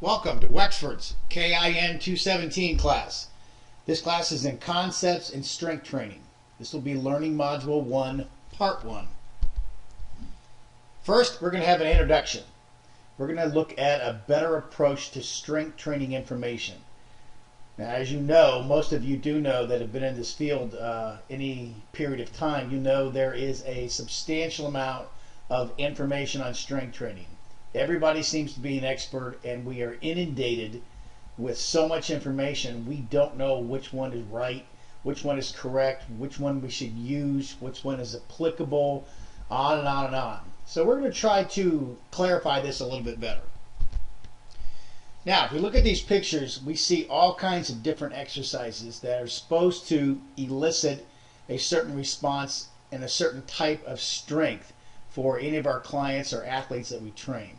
Welcome to Wexford's KIN 217 class. This class is in Concepts in Strength Training. This will be Learning Module 1, Part 1. First, we're going to have an introduction. We're going to look at a better approach to strength training information. Now, as you know, most of you do know that have been in this field any period of time, you know there is a substantial amount of information on strength training. Everybody seems to be an expert, and we are inundated with so much information. We don't know which one is right, which one is correct, which one we should use, which one is applicable, on and on and on. So we're going to try to clarify this a little bit better. Now, if we look at these pictures, we see all kinds of different exercises that are supposed to elicit a certain response and a certain type of strength for any of our clients or athletes that we train.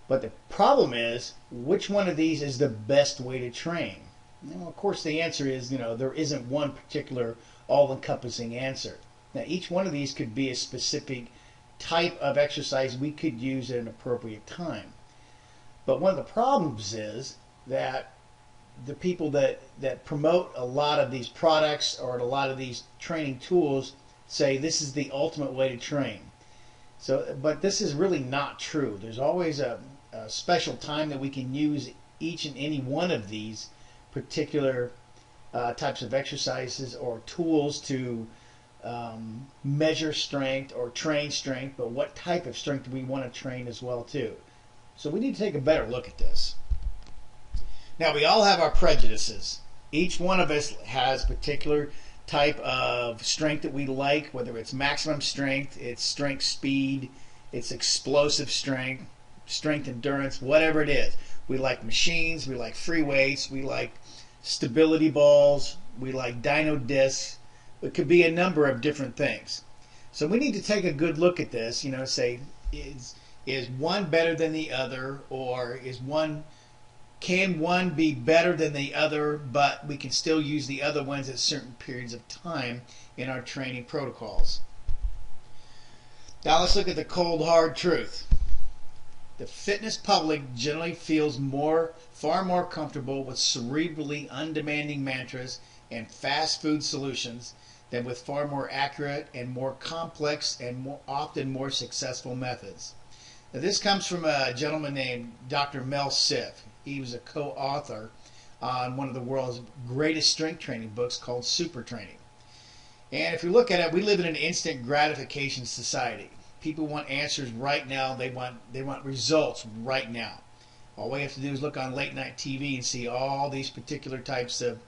But the problem is, which one of these is the best way to train? Well, of course, the answer is, there isn't one particular all-encompassing answer. Now, each one of these could be a specific type of exercise we could use at an appropriate time. But one of the problems is that the people that promote a lot of these products or a lot of these training tools say this is the ultimate way to train. But this is really not true. There's always a special time that we can use each and any one of these particular types of exercises or tools to measure strength or train strength, but what type of strength do we want to train as well too. So we need to take a better look at this. Now, we all have our prejudices. Each one of us has particular type of strength that we like, whether it's maximum strength, it's strength speed, it's explosive strength, strength endurance, whatever it is. We like machines, we like free weights, we like stability balls, we like dyno discs. It could be a number of different things. So we need to take a good look at this, say, is one better than the other, or can one be better than the other, but we can still use the other ones at certain periods of time in our training protocols. Now let's look at the cold hard truth. The fitness public generally feels far more comfortable with cerebrally undemanding mantras and fast food solutions than with far more accurate and more complex and often more successful methods. Now, this comes from a gentleman named Dr. Mel Siff. He was a co-author on one of the world's greatest strength training books called Super Training. And if you look at it, we live in an instant gratification society. People want answers right now. They want results right now. All we have to do is look on late night TV and see all these particular types of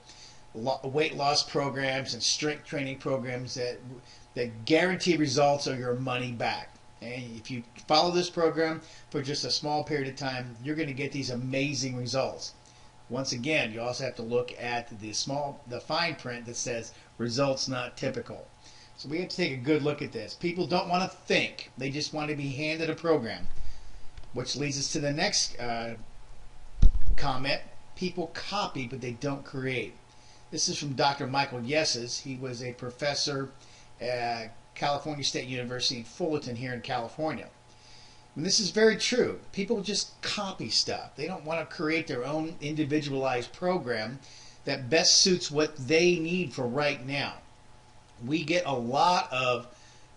weight loss programs and strength training programs that guarantee results or your money back. And if you follow this program for just a small period of time, you're going to get these amazing results. Once again, you also have to look at the fine print that says results not typical. So we have to take a good look at this. People don't want to think. They just want to be handed a program. Which leads us to the next comment. People copy, but they don't create. This is from Dr. Michael Yesses. He was a professor at California State University in Fullerton here in California. And this is very true. People just copy stuff. They don't want to create their own individualized program that best suits what they need for right now. We get a lot of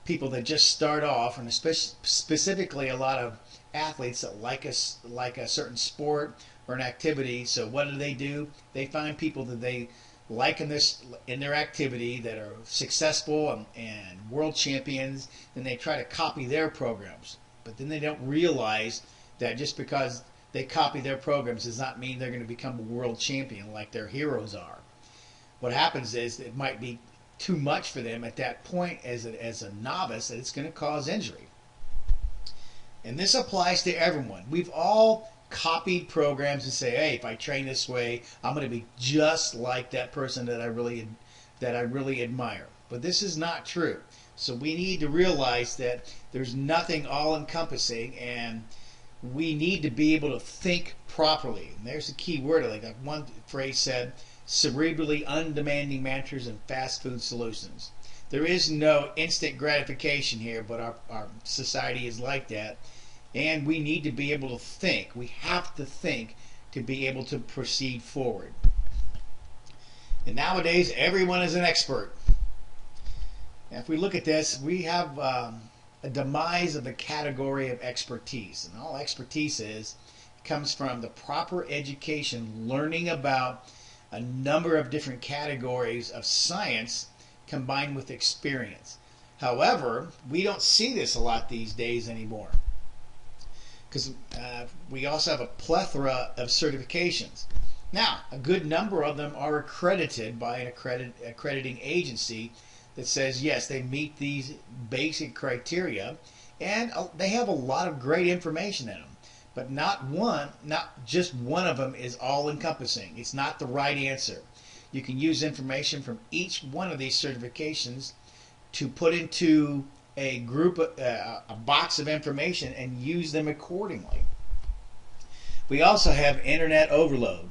people that just start off, and specifically a lot of athletes that like a certain sport or an activity. So what do? They find people that they like in their activity that are successful and world champions, and they try to copy their programs. But then they don't realize that just because they copy their programs does not mean they're going to become a world champion like their heroes are. What happens is it might be too much for them at that point as a novice, that it's going to cause injury. And this applies to everyone. We've all copied programs and say, hey, if I train this way, I'm going to be just like that person that I really admire. But this is not true. So we need to realize that there's nothing all-encompassing, and we need to be able to think properly. And there's a key word. Like that one phrase said, cerebrally undemanding mantras and fast food solutions. There is no instant gratification here, but our society is like that. And we need to be able to think. We have to think to be able to proceed forward. And nowadays, everyone is an expert. Now, if we look at this, we have a demise of the category of expertise. And all expertise comes from the proper education, learning about a number of different categories of science combined with experience. However, we don't see this a lot these days anymore, because we also have a plethora of certifications. Now, a good number of them are accredited by an accrediting agency that says, yes, they meet these basic criteria, and they have a lot of great information in them. But not just one of them is all-encompassing. It's not the right answer. You can use information from each one of these certifications to put into a group, a box of information, and use them accordingly. We also have internet overload.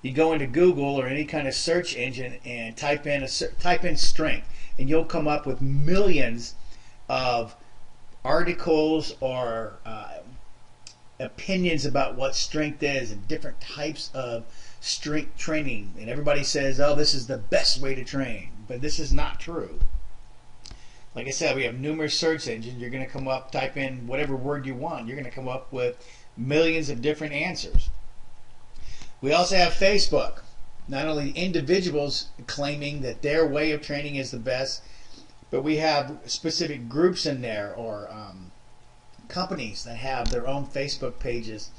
You go into Google or any kind of search engine and type in strength, and you'll come up with millions of articles or opinions about what strength is and different types of strength training. And everybody says, oh, this is the best way to train. But this is not true. Like I said, we have numerous search engines. You're going to come up, type in whatever word you want. You're going to come up with millions of different answers. We also have Facebook. Not only individuals claiming that their way of training is the best, but we have specific groups in there, or companies that have their own Facebook pages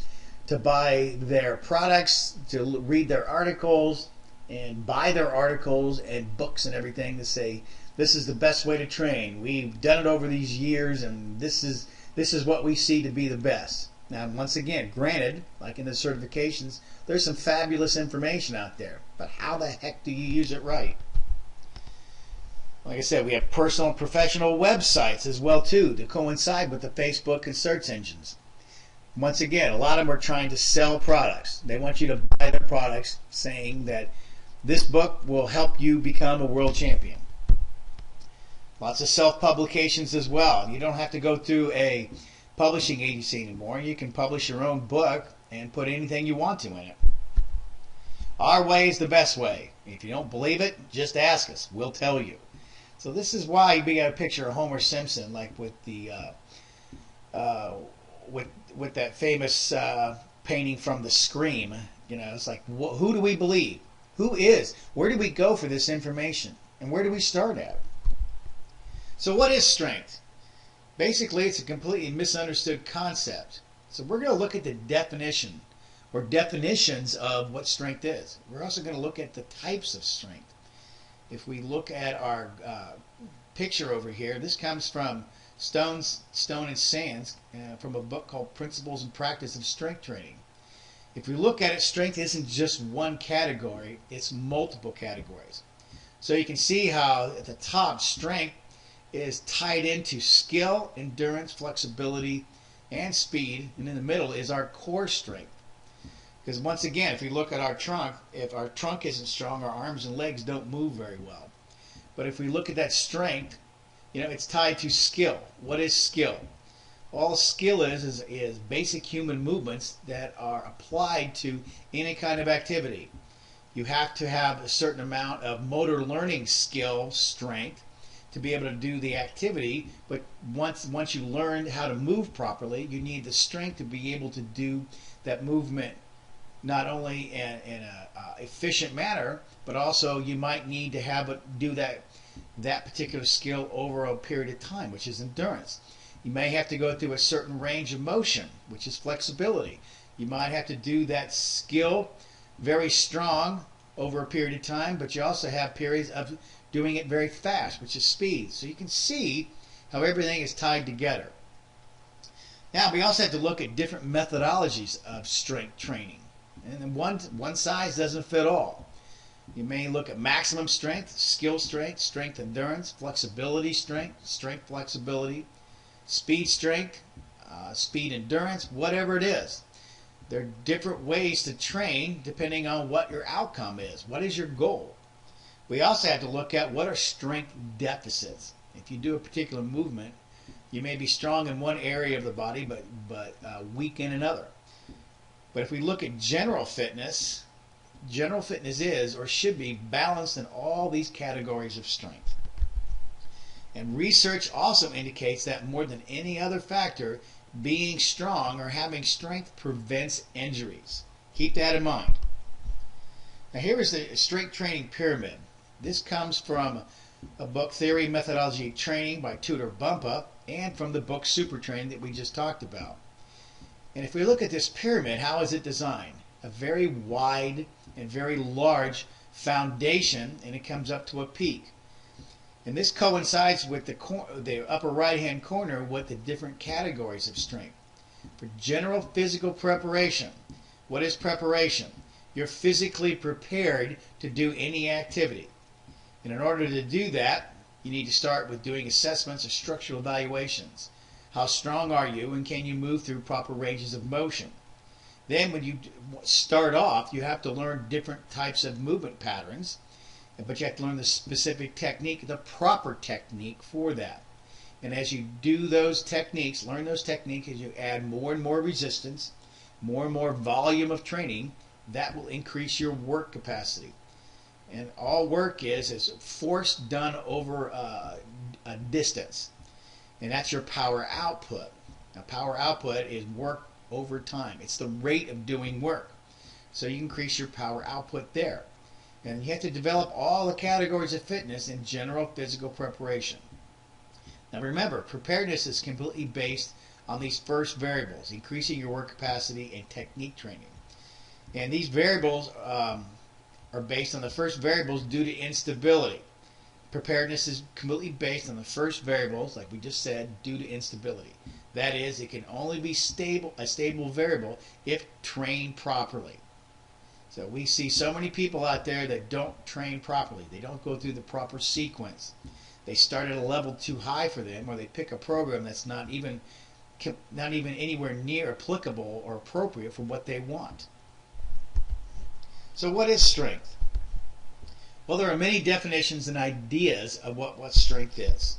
to buy their products, to read their articles, and buy their articles and books and everything to say, this is the best way to train. We've done it over these years, and this is what we see to be the best. Now, once again, granted, like in the certifications, there's some fabulous information out there, but how the heck do you use it right? Like I said, we have personal and professional websites as well too to coincide with the Facebook and search engines. Once again, a lot of them are trying to sell products. They want you to buy their products, saying that this book will help you become a world champion. Lots of self-publications as well. You don't have to go through a publishing agency anymore. You can publish your own book and put anything you want to in it. Our way is the best way. If you don't believe it, just ask us. We'll tell you. So this is why we got a picture of Homer Simpson, like with the with that famous painting from The Scream. You know, it's like, who do we believe? Who is? Where do we go for this information? And where do we start at? So what is strength? Basically, it's a completely misunderstood concept. So we're going to look at the definition or definitions of what strength is. We're also going to look at the types of strength. If we look at our picture over here, this comes from Stone and Sands from a book called Principles and Practice of Strength Training. If we look at it, strength isn't just one category, it's multiple categories. So you can see how at the top, strength is tied into skill, endurance, flexibility, and speed, and in the middle is our core strength. Because once again, if we look at our trunk, if our trunk isn't strong, our arms and legs don't move very well. But if we look at that strength, you know, it's tied to skill. What is skill? All skill is basic human movements that are applied to any kind of activity. You have to have a certain amount of motor learning skill, strength, to be able to do the activity, but once you learn how to move properly, you need the strength to be able to do that movement not only in a efficient manner, but also you might need to have it do that particular skill over a period of time, which is endurance. You may have to go through a certain range of motion, which is flexibility. You might have to do that skill very strong over a period of time, but you also have periods of doing it very fast, which is speed. So you can see how everything is tied together. Now, we also have to look at different methodologies of strength training. And one size doesn't fit all. You may look at maximum strength, skill strength, strength endurance, flexibility strength, strength flexibility, speed strength, speed endurance, whatever it is. There are different ways to train depending on what your outcome is. What is your goal? We also have to look at what are strength deficits. If you do a particular movement, You may be strong in one area of the body, but weak in another. But if we look at general fitness is or should be balanced in all these categories of strength. And research also indicates that more than any other factor, being strong or having strength prevents injuries. Keep that in mind. Now here is the strength training pyramid. This comes from a book, Theory, Methodology, Training by Tudor Bumpa, and from the book Super Training that we just talked about. And if we look at this pyramid, how is it designed? A very wide and very large foundation, and it comes up to a peak. And this coincides with the upper right-hand corner with the different categories of strength. For general physical preparation, what is preparation? You're physically prepared to do any activity. And in order to do that, you need to start with doing assessments or structural evaluations. How strong are you, and can you move through proper ranges of motion? Then when you start off, you have to learn different types of movement patterns, but you have to learn the specific technique, the proper technique for that. And as you do those techniques, learn those techniques, as you add more and more resistance, more and more volume of training, that will increase your work capacity. And all work is force done over a distance. And that's your power output. Now, power output is work over time. It's the rate of doing work. So you increase your power output there. And you have to develop all the categories of fitness in general physical preparation. Now remember, preparedness is completely based on these first variables, increasing your work capacity and technique training. And these variables are based on the first variables due to instability. Preparedness is completely based on the first variables, like we just said, due to instability. That is, it can only be a stable variable if trained properly. So we see so many people out there that don't train properly. They don't go through the proper sequence. They start at a level too high for them, or they pick a program that's not even anywhere near applicable or appropriate for what they want. So what is strength? Well, there are many definitions and ideas of what strength is.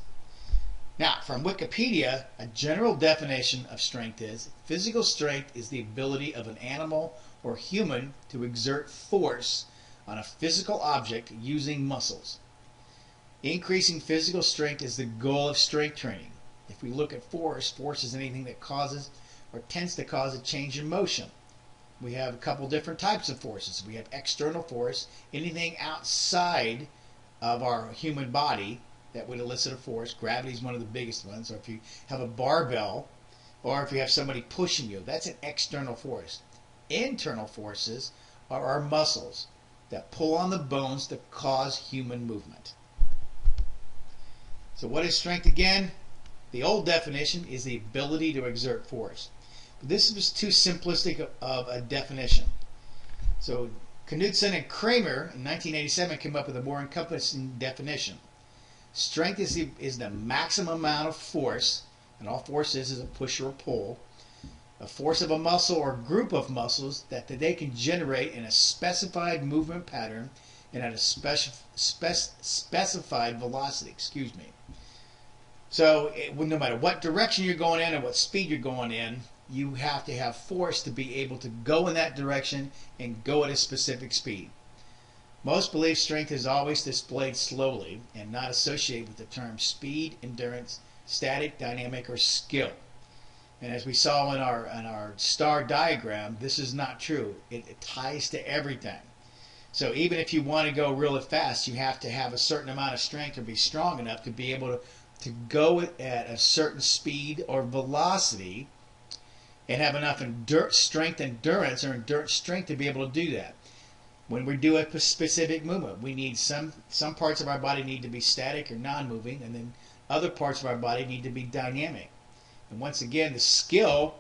Now, from Wikipedia, a general definition of strength is: physical strength is the ability of an animal or human to exert force on a physical object using muscles. Increasing physical strength is the goal of strength training. If we look at force is anything that causes or tends to cause a change in motion. We have a couple different types of forces. We have external force, anything outside of our human body that would elicit a force. Gravity is one of the biggest ones. Or if you have a barbell, or if you have somebody pushing you, that's an external force. Internal forces are our muscles that pull on the bones to cause human movement. So what is strength again? The old definition is the ability to exert force. But this was too simplistic of a definition. So Knudsen and Kramer in 1987 came up with a more encompassing definition. Strength is the maximum amount of force, and all force is a push or a pull, a force of a muscle or group of muscles that they can generate in a specified movement pattern and at a specified velocity. So no matter what direction you're going in and what speed you're going in, you have to have force to be able to go in that direction and go at a specific speed. Most believe strength is always displayed slowly and not associated with the terms speed, endurance, static, dynamic, or skill. And as we saw in our star diagram, this is not true. It ties to everything. So even if you want to go really fast, you have to have a certain amount of strength or be strong enough to be able to go at a certain speed or velocity and have enough endurance strength to be able to do that. When we do a specific movement, we need some parts of our body need to be static or non-moving, and then other parts of our body need to be dynamic. And once again, the skill,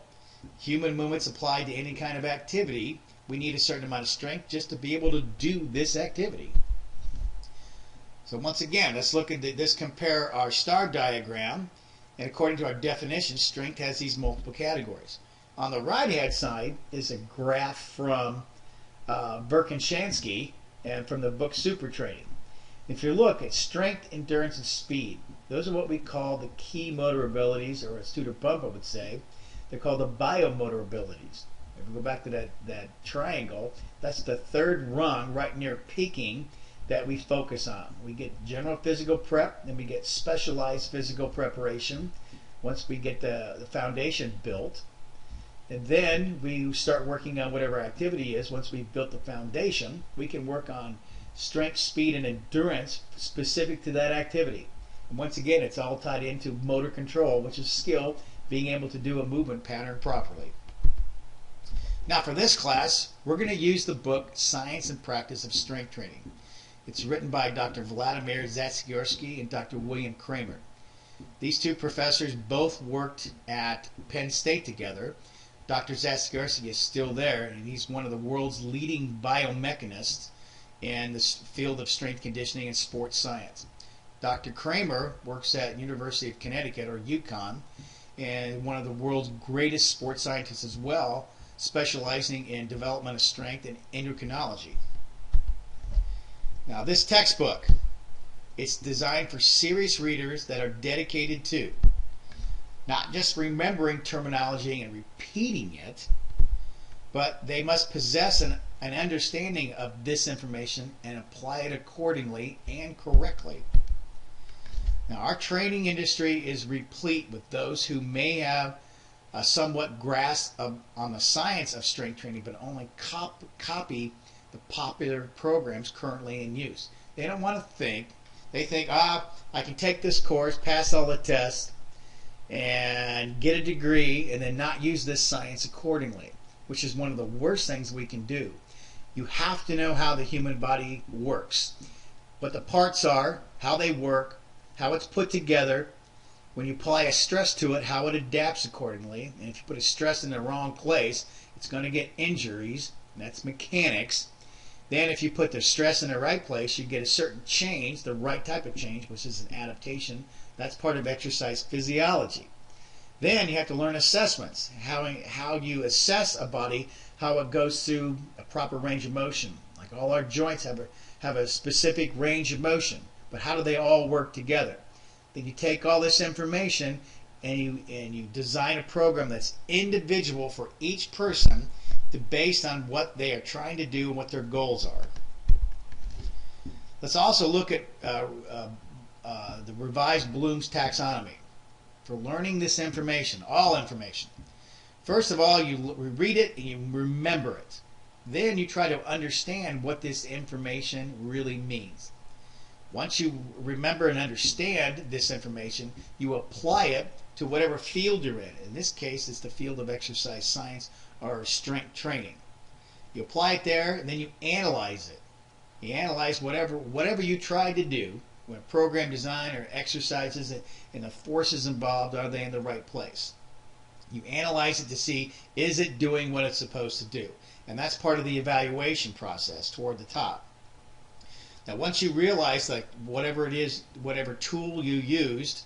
human movements applied to any kind of activity, we need a certain amount of strength just to be able to do this activity. So once again, let's look at this, compare our star diagram, and according to our definition, strength has these multiple categories. On the right-hand side is a graph from Verkhoshansky and from the book Super Training. If you look at strength, endurance, and speed, those are what we call the key motor abilities, or as Tudor Bumper would say, they're called the biomotor abilities. If we go back to that triangle, that's the third rung right near peaking that we focus on. We get general physical prep, then we get specialized physical preparation once we get the foundation built. And then we start working on whatever activity is. Once we've built the foundation, we can work on strength, speed, and endurance specific to that activity. And once again, it's all tied into motor control, which is skill, being able to do a movement pattern properly. Now for this class, we're going to use the book Science and Practice of Strength Training. It's written by Dr. Vladimir Zatsiorsky and Dr. William Kramer. These two professors both worked at Penn State together. Dr. Zatsiorsky is still there, and he's one of the world's leading biomechanists in the field of strength conditioning and sports science. Dr. Kramer works at University of Connecticut, or UConn, and one of the world's greatest sports scientists as well, specializing in development of strength and endocrinology. Now this textbook, it's designed for serious readers that are dedicated to not just remembering terminology and repeating it, but they must possess an understanding of this information and apply it accordingly and correctly. Now our training industry is replete with those who may have a somewhat grasp on the science of strength training, but only copy the popular programs currently in use. They don't want to think. They think, I can take this course, pass all the tests, and get a degree, and then not use this science accordingly, which is one of the worst things we can do. You have to know how the human body works, what the parts are, how they work, how it's put together. When you apply a stress to it, how it adapts accordingly. And if you put a stress in the wrong place, it's going to get injuries. That's mechanics. Then if you put the stress in the right place, you get a certain change, the right type of change, which is an adaptation. That's part of exercise physiology. Then you have to learn assessments, how you assess a body, how it goes through a proper range of motion. Like all our joints have a specific range of motion, but how do they all work together? Then you take all this information and you design a program that's individual for each person, based on what they are trying to do and what their goals are. Let's also look at the revised Bloom's taxonomy for learning this information, all information. First of all, you read it and you remember it. Then you try to understand what this information really means. Once you remember and understand this information, you apply it to whatever field you're in. In this case, it's the field of exercise science or strength training. You apply it there, and then you analyze it. You analyze whatever you tried to do, when program design or exercises and the forces involved, are they in the right place? You analyze it to see, is it doing what it's supposed to do? And that's part of the evaluation process toward the top. Now once you realize, like, whatever it is, whatever tool you used,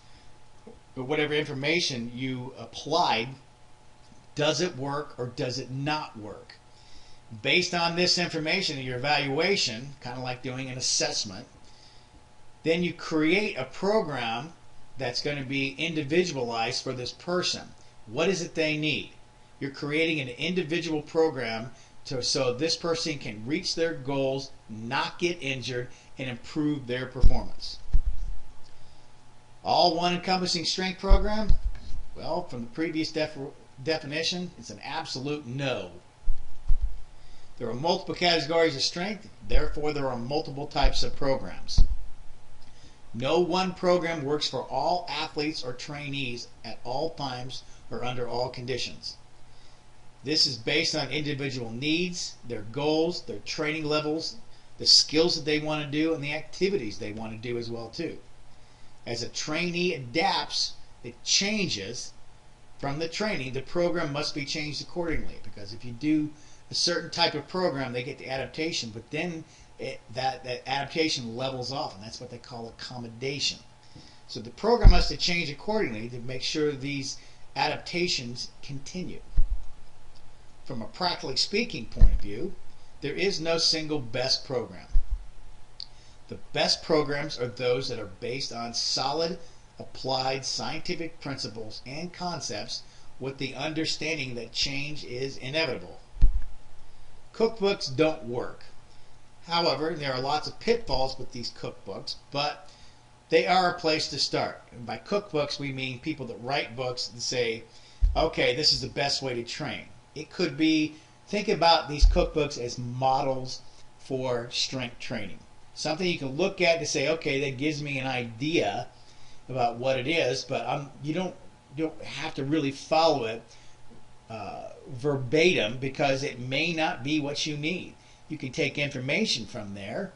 or whatever information you applied, does it work or does it not work? Based on this information and your evaluation, kind of like doing an assessment, then you create a program that's going to be individualized for this person. What is it they need? You're creating an individual program so this person can reach their goals, not get injured, and improve their performance. All one encompassing strength program? Well, from the previous definition, it's an absolute no. There are multiple categories of strength, therefore there are multiple types of programs. No one program works for all athletes or trainees at all times or under all conditions. This is based on individual needs, their goals, their training levels, the skills that they want to do, and the activities they want to do as well too. As a trainee adapts, it changes from the training. The program must be changed accordingly, because if you do a certain type of program, they get the adaptation, but then that adaptation levels off, and that's what they call accommodation. So the program must change accordingly to make sure these adaptations continue. From a practically speaking point of view, there is no single best program. The best programs are those that are based on solid, applied scientific principles and concepts with the understanding that change is inevitable. Cookbooks don't work. However, there are lots of pitfalls with these cookbooks, but they are a place to start. And by cookbooks, we mean people that write books and say, okay, this is the best way to train. It could be, think about these cookbooks as models for strength training. Something you can look at to say, okay, that gives me an idea about what it is, but you don't have to really follow it verbatim, because it may not be what you need. You can take information from there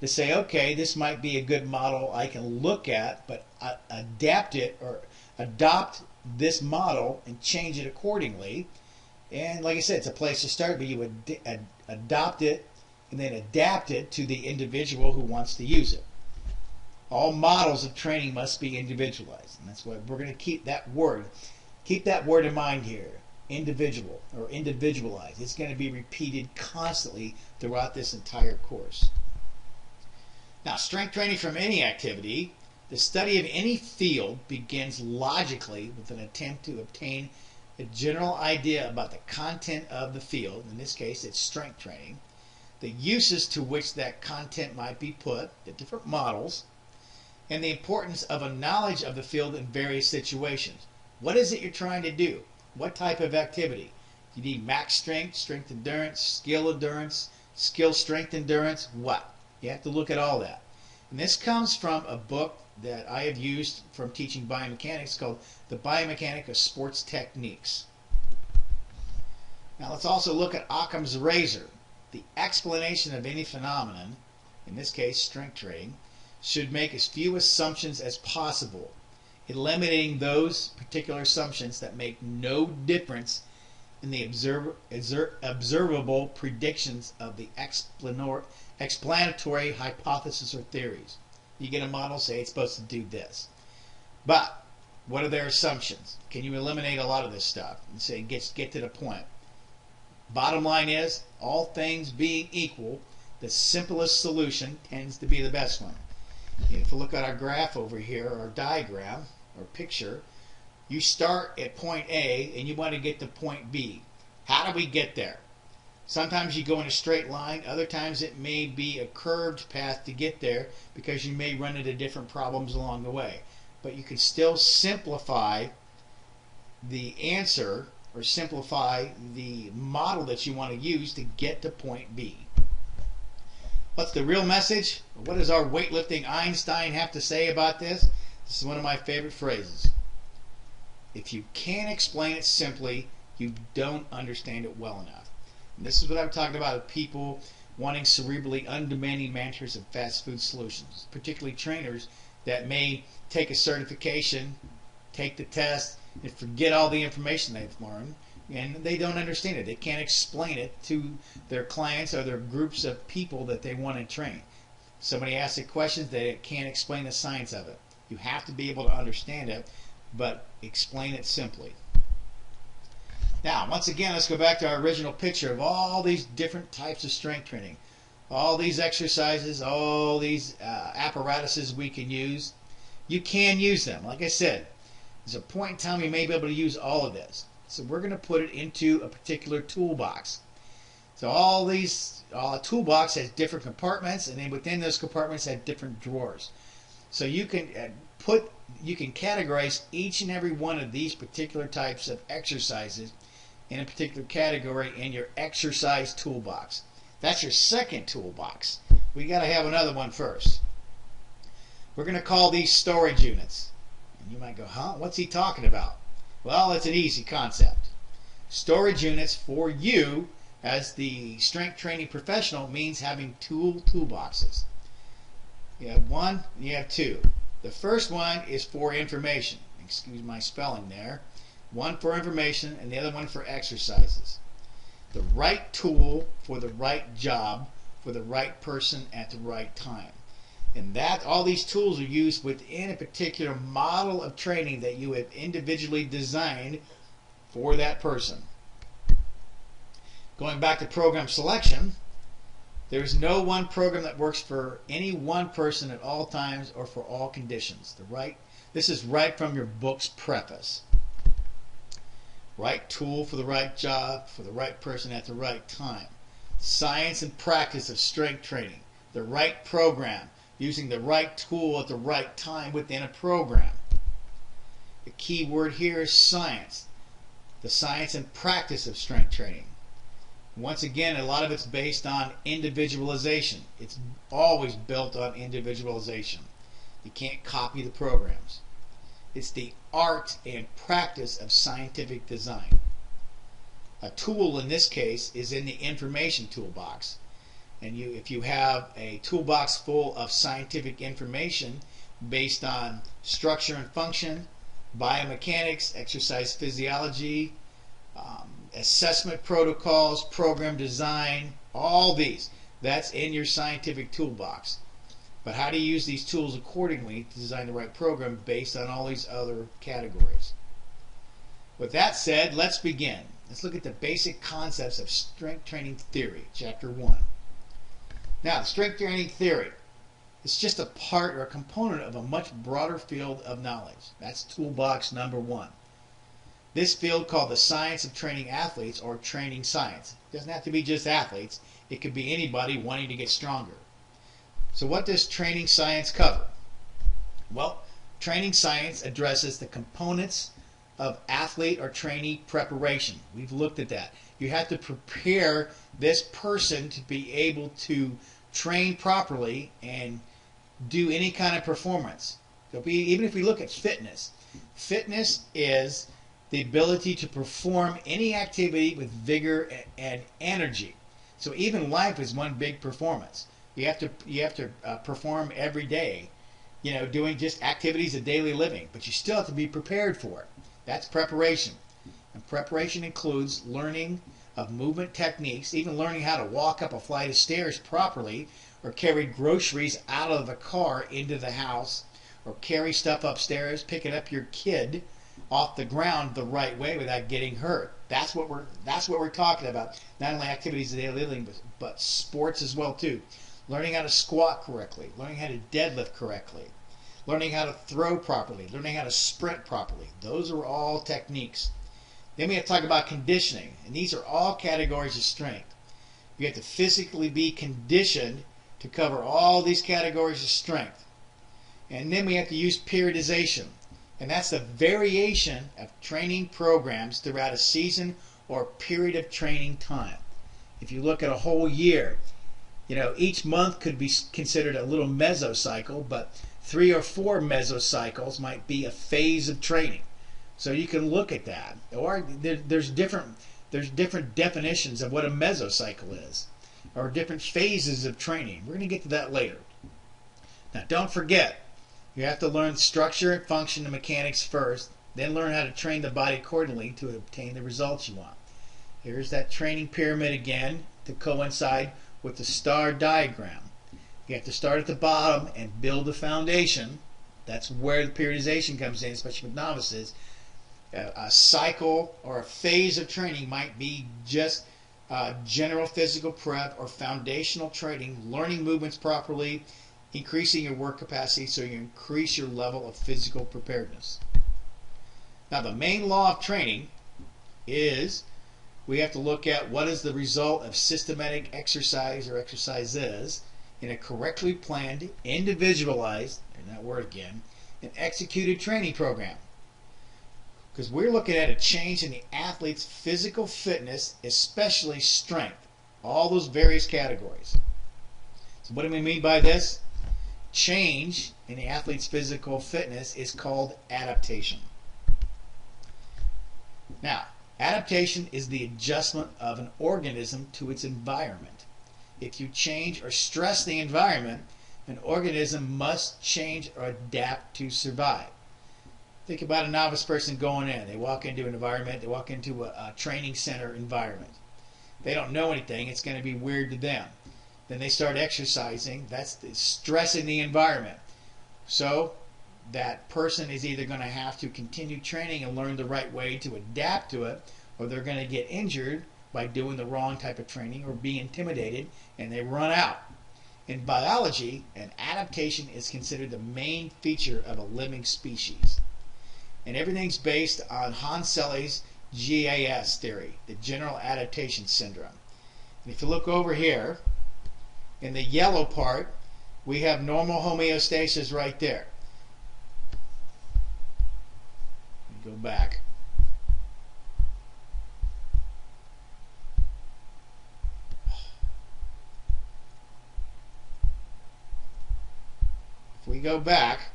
to say, okay, this might be a good model I can look at, but adapt it or adopt this model and change it accordingly. And like I said, it's a place to start, but you would adopt it and then adapt it to the individual who wants to use it. All models of training must be individualized, and that's what we're going to keep that word. Keep that word in mind here. Individual or individualized. It's going to be repeated constantly throughout this entire course. Now, strength training from any activity, the study of any field begins logically with an attempt to obtain a general idea about the content of the field. In this case, it's strength training. The uses to which that content might be put, the different models, and the importance of a knowledge of the field in various situations. What is it you're trying to do? What type of activity? You need max strength, strength endurance, skill strength endurance, what? You have to look at all that. And this comes from a book that I have used from teaching biomechanics called The Biomechanics of Sports Techniques. Now let's also look at Occam's razor. The explanation of any phenomenon, in this case strength training, should make as few assumptions as possible, eliminating those particular assumptions that make no difference in the observable predictions of the explanatory hypothesis or theories. You get a model, say it's supposed to do this. But what are their assumptions? Can you eliminate a lot of this stuff and say get to the point? Bottom line is, all things being equal, the simplest solution tends to be the best one. If you look at our graph over here, our diagram, or picture, you start at point A and you want to get to point B. How do we get there? Sometimes you go in a straight line, other times it may be a curved path to get there because you may run into different problems along the way. But you can still simplify the answer or simplify the model that you want to use to get to point B. What's the real message? What does our weightlifting Einstein have to say about this? This is one of my favorite phrases. If you can't explain it simply, you don't understand it well enough. And this is what I'm talking about with people wanting cerebrally undemanding managers of fast food solutions, particularly trainers that may take a certification, take the test, and forget all the information they've learned, and they don't understand it. They can't explain it to their clients or their groups of people that they want to train. Somebody asks a question, they can't explain the science of it. You have to be able to understand it, but explain it simply. Now, once again, let's go back to our original picture of all these different types of strength training. All these exercises, all these apparatuses we can use. You can use them. Like I said, there's a point in time you may be able to use all of this. So we're going to put it into a particular toolbox. So all these toolbox has different compartments, and then within those compartments have different drawers. So you can categorize each and every one of these particular types of exercises in a particular category in your exercise toolbox. That's your second toolbox. We got to have another one first. We're going to call these storage units. And you might go, huh? What's he talking about? Well, it's an easy concept. Storage units for you as the strength training professional means having two toolboxes. You have one, you have two. The first one is for information. Excuse my spelling there. One for information and the other one for exercises. The right tool for the right job for the right person at the right time. And that all these tools are used within a particular model of training that you have individually designed for that person. Going back to program selection, There's no one program that works for any one person at all times or for all conditions. This is right from your book's preface. Right tool for the right job, for the right person at the right time. Science and practice of strength training. The right program, using the right tool at the right time within a program. The key word here is science. The science and practice of strength training. Once again, a lot of it's based on individualization. It's always built on individualization. You can't copy the programs. It's the art and practice of scientific design. A tool in this case is in the information toolbox. And if you have a toolbox full of scientific information based on structure and function, biomechanics, exercise physiology, assessment protocols, program design, all these, that's in your scientific toolbox. But how do you use these tools accordingly to design the right program based on all these other categories? With that said, let's begin. Let's look at the basic concepts of strength training theory, chapter 1. Now, strength training theory is just a part or a component of a much broader field of knowledge. That's toolbox number 1. This field, called the science of training athletes, or training science. It doesn't have to be just athletes. It could be anybody wanting to get stronger. So what does training science cover? Well, training science addresses the components of athlete or trainee preparation. We've looked at that. You have to prepare this person to be able to train properly and do any kind of performance. So even if we look at fitness, fitness is the ability to perform any activity with vigor and energy. So even life is one big performance. You have to perform every day, doing just activities of daily living, but you still have to be prepared for it. That's preparation. And preparation includes learning of movement techniques, even learning how to walk up a flight of stairs properly, or carry groceries out of the car into the house, or carry stuff upstairs, picking up your kid off the ground the right way without getting hurt. That's what we're talking about. Not only activities of daily living, but sports as well too. Learning how to squat correctly, learning how to deadlift correctly, learning how to throw properly, learning how to sprint properly. Those are all techniques. Then we have to talk about conditioning, and these are all categories of strength. You have to physically be conditioned to cover all these categories of strength. And then we have to use periodization, and that's the variation of training programs throughout a season or period of training time. If you look at a whole year, each month could be considered a little mesocycle, but 3 or 4 mesocycles might be a phase of training. So you can look at that. Or there's different definitions of what a mesocycle is, or different phases of training. We're going to get to that later. Now, don't forget, you have to learn structure and function and mechanics first, then learn how to train the body accordingly to obtain the results you want. Here's that training pyramid again to coincide with the star diagram. You have to start at the bottom and build the foundation. That's where the periodization comes in, especially with novices. A cycle or a phase of training might be just general physical prep or foundational training, learning movements properly, increasing your work capacity so you increase your level of physical preparedness. Now, the main law of training is we have to look at what is the result of systematic exercise or exercises in a correctly planned, individualized, and that word again, an executed training program. Because we're looking at a change in the athlete's physical fitness, especially strength, all those various categories. So what do we mean by this? Change in the athlete's physical fitness is called adaptation. Now, adaptation is the adjustment of an organism to its environment. If you change or stress the environment, an organism must change or adapt to survive. Think about a novice person going in. They walk into an environment, they walk into a training center environment. They don't know anything, it's going to be weird to them. Then they start exercising, that's stressing the environment. So that person is either going to have to continue training and learn the right way to adapt to it, or they're going to get injured, by doing the wrong type of training or being intimidated, and they run out. In biology, an adaptation is considered the main feature of a living species. And everything's based on Hans Selye's GAS theory, the general adaptation syndrome. And if you look over here, in the yellow part, we have normal homeostasis right there. Go back. If we go back,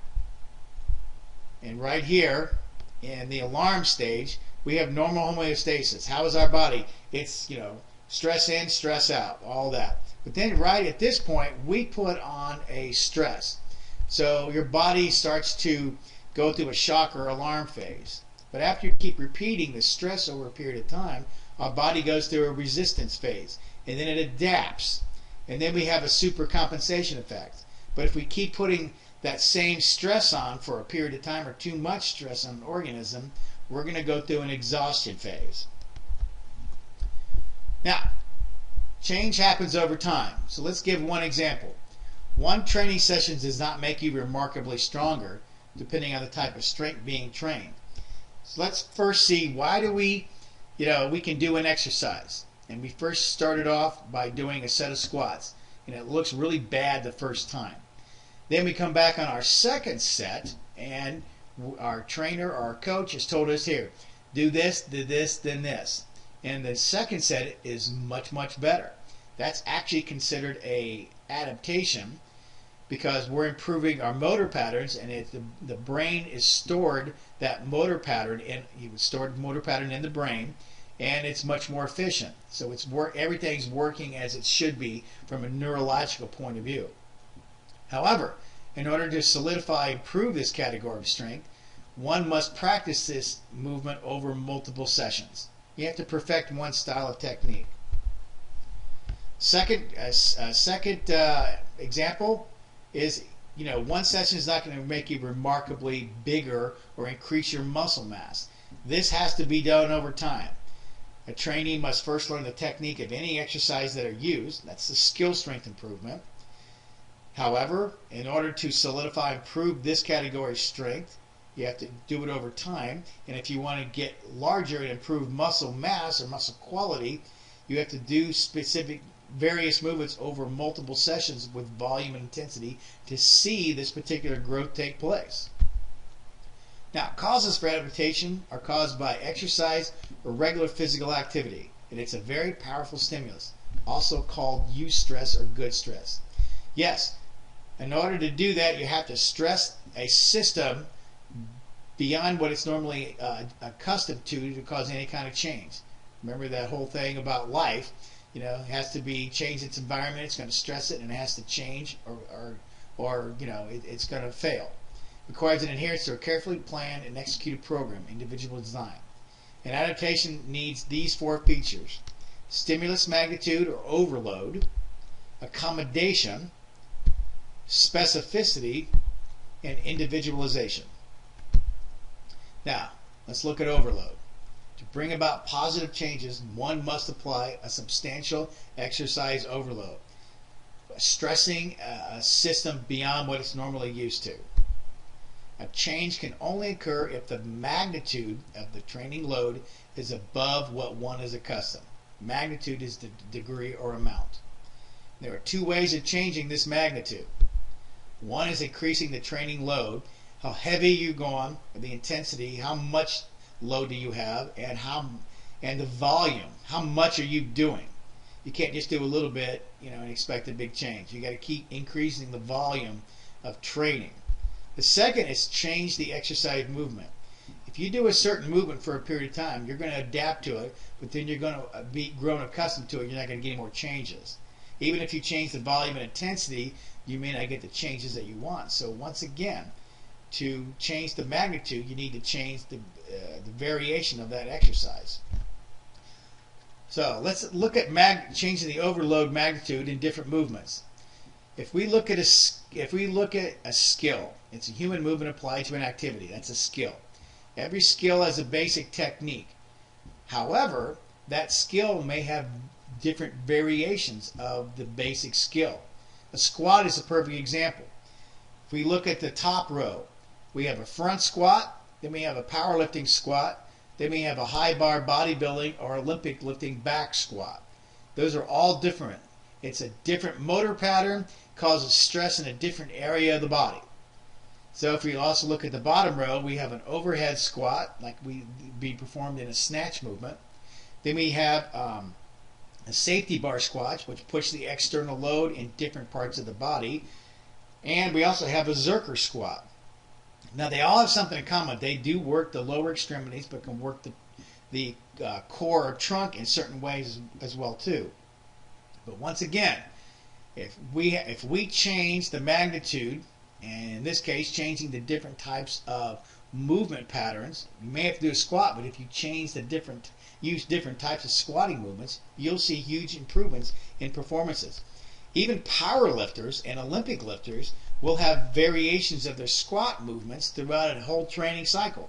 and right here in the alarm stage, we have normal homeostasis. How is our body? It's, stress in, stress out, all that. But then right at this point, we put on a stress. So your body starts to go through a shock or alarm phase. But after you keep repeating the stress over a period of time, our body goes through a resistance phase, and then it adapts. And then we have a supercompensation effect. But if we keep putting that same stress on for a period of time, or too much stress on an organism, we're going to go through an exhaustion phase. Now, change happens over time. So let's give one example. One training session does not make you remarkably stronger, depending on the type of strength being trained. So let's first see, why do we can do an exercise. And we first started off by doing a set of squats, and it looks really bad the first time. Then we come back on our second set, and our trainer or our coach has told us, here, do this, then this. And the second set is much, much better. That's actually considered a adaptation, because we're improving our motor patterns, and the brain is stored that motor pattern in, stored motor pattern in the brain, and it's much more efficient. So everything's working as it should be from a neurological point of view. However, in order to solidify and improve this category of strength, one must practice this movement over multiple sessions. You have to perfect one style of technique. Second example is, one session is not going to make you remarkably bigger or increase your muscle mass. This has to be done over time. A trainee must first learn the technique of any exercise that are used. That's the skill strength improvement. However, in order to solidify and improve this category of strength, you have to do it over time. And if you want to get larger and improve muscle mass or muscle quality, you have to do specific various movements over multiple sessions with volume and intensity to see this particular growth take place. Now, causes for adaptation are caused by exercise or regular physical activity, and it's a very powerful stimulus, also called eustress or good stress. Yes, in order to do that, you have to stress a system beyond what it's normally accustomed to cause any kind of change. Remember that whole thing about life. It has to be change its environment. It's going to stress it, and it has to change, or it's going to fail. Requires an adherence to a carefully planned and executed program, individual design. An adaptation needs these four features: stimulus magnitude or overload, accommodation, specificity, and individualization. Now, let's look at overload. To bring about positive changes, one must apply a substantial exercise overload, stressing a system beyond what it's normally used to. A change can only occur if the magnitude of the training load is above what one is accustomed. Magnitude is the degree or amount. There are two ways of changing this magnitude. One is increasing the training load, how heavy you're going, the intensity, how much load do you have, and the volume, how much are you doing. You can't just do a little bit, and expect a big change. You got to keep increasing the volume of training. The second is change the exercise movement. If you do a certain movement for a period of time, you're going to adapt to it, but then you're going to be grown accustomed to it. You're not going to get any more changes. Even if you change the volume and intensity, you may not get the changes that you want. So once again, to change the magnitude, you need to change the variation of that exercise. So let's look at changing the overload magnitude in different movements. If we look at a skill, it's a human movement applied to an activity. That's a skill. Every skill has a basic technique. However, that skill may have different variations of the basic skill. A squat is a perfect example. If we look at the top row, we have a front squat, then we have a powerlifting squat, then we have a high bar bodybuilding or Olympic lifting back squat. Those are all different. It's a different motor pattern, causes stress in a different area of the body. So if we also look at the bottom row, we have an overhead squat, like we be performed in a snatch movement. Then we have a safety bar squat, which push the external load in different parts of the body. And we also have a Zercher squat. Now they all have something in common. They do work the lower extremities, but can work the core or trunk in certain ways as well too. But once again, if we change the magnitude, and in this case changing the different types of movement patterns, you may have to do a squat, but if you change use different types of squatting movements, you'll see huge improvements in performances. Even power lifters and Olympic lifters will have variations of their squat movements throughout a whole training cycle,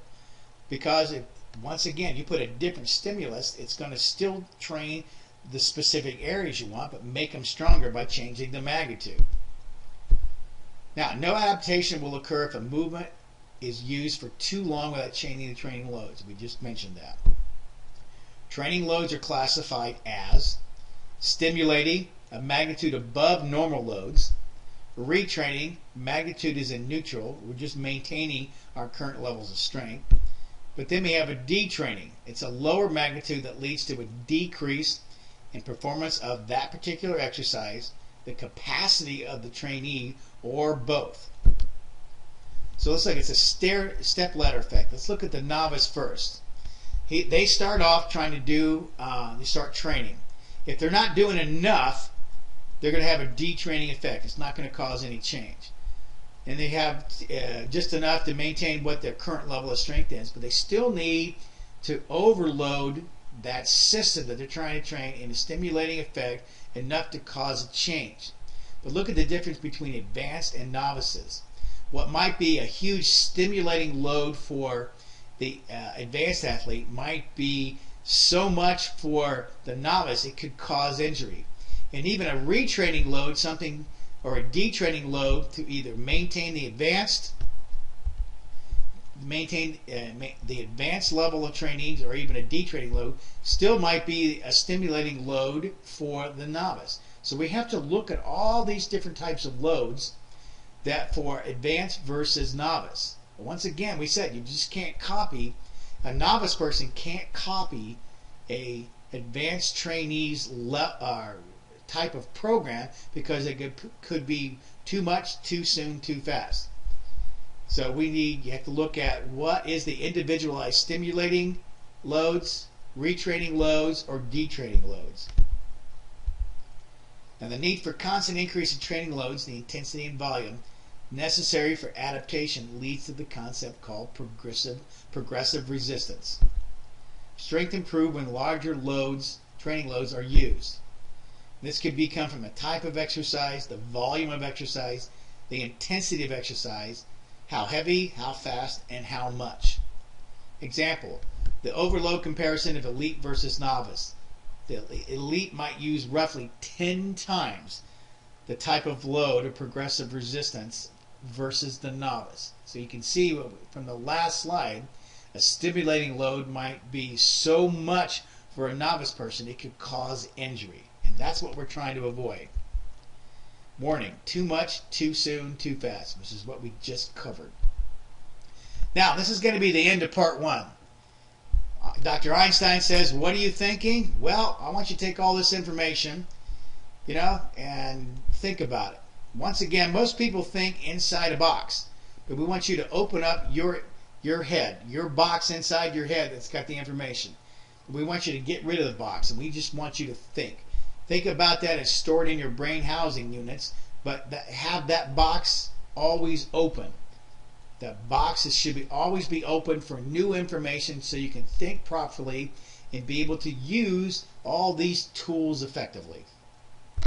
because once again you put a different stimulus, it's going to still train the specific areas you want, but make them stronger by changing the magnitude. Now, no adaptation will occur if a movement is used for too long without changing the training loads. We just mentioned that. Training loads are classified as stimulating, a magnitude above normal loads. Retraining, magnitude is in neutral. We're just maintaining our current levels of strength. But then we have a detraining. It's a lower magnitude that leads to a decrease in performance of that particular exercise, the capacity of the trainee, or both. So let's look, it's a step ladder effect. Let's look at the novice first. They start off trying to they start training. If they're not doing enough, they're going to have a detraining effect. It's not going to cause any change. And they have just enough to maintain what their current level of strength is, but they still need to overload that system that they're trying to train in a stimulating effect enough to cause a change. But look at the difference between advanced and novices. What might be a huge stimulating load for the advanced athlete might be so much for the novice it could cause injury. And even a retraining load, or a detraining load to either maintain the advanced level of training, or even a detraining load, still might be a stimulating load for the novice. So we have to look at all these different types of loads that for advanced versus novice. Once again, we said you just can't copy, a novice person can't copy a advanced trainee's type of program, because it could be too much, too soon, too fast. So you have to look at what is the individualized stimulating loads, retraining loads, or detraining loads. Now the need for constant increase in training loads, the intensity and volume necessary for adaptation, leads to the concept called progressive resistance. Strength improves when larger training loads are used. This could come from the type of exercise, the volume of exercise, the intensity of exercise, how heavy, how fast, and how much. Example, the overload comparison of elite versus novice. The elite might use roughly 10 times the type of load of progressive resistance versus the novice. So you can see from the last slide, a stimulating load might be so much for a novice person it could cause injury. And that's what we're trying to avoid. Warning, too much, too soon, too fast, which is what we just covered. Now, this is going to be the end of part 1. Dr. Einstein says, what are you thinking? Well, I want you to take all this information, and think about it. Once again, most people think inside a box, but we want you to open up your head, your box inside your head that's got the information. We want you to get rid of the box, and we just want you to think. Think about that as stored in your brain housing units, but have that box always open. The boxes should always be open for new information, so you can think properly and be able to use all these tools effectively.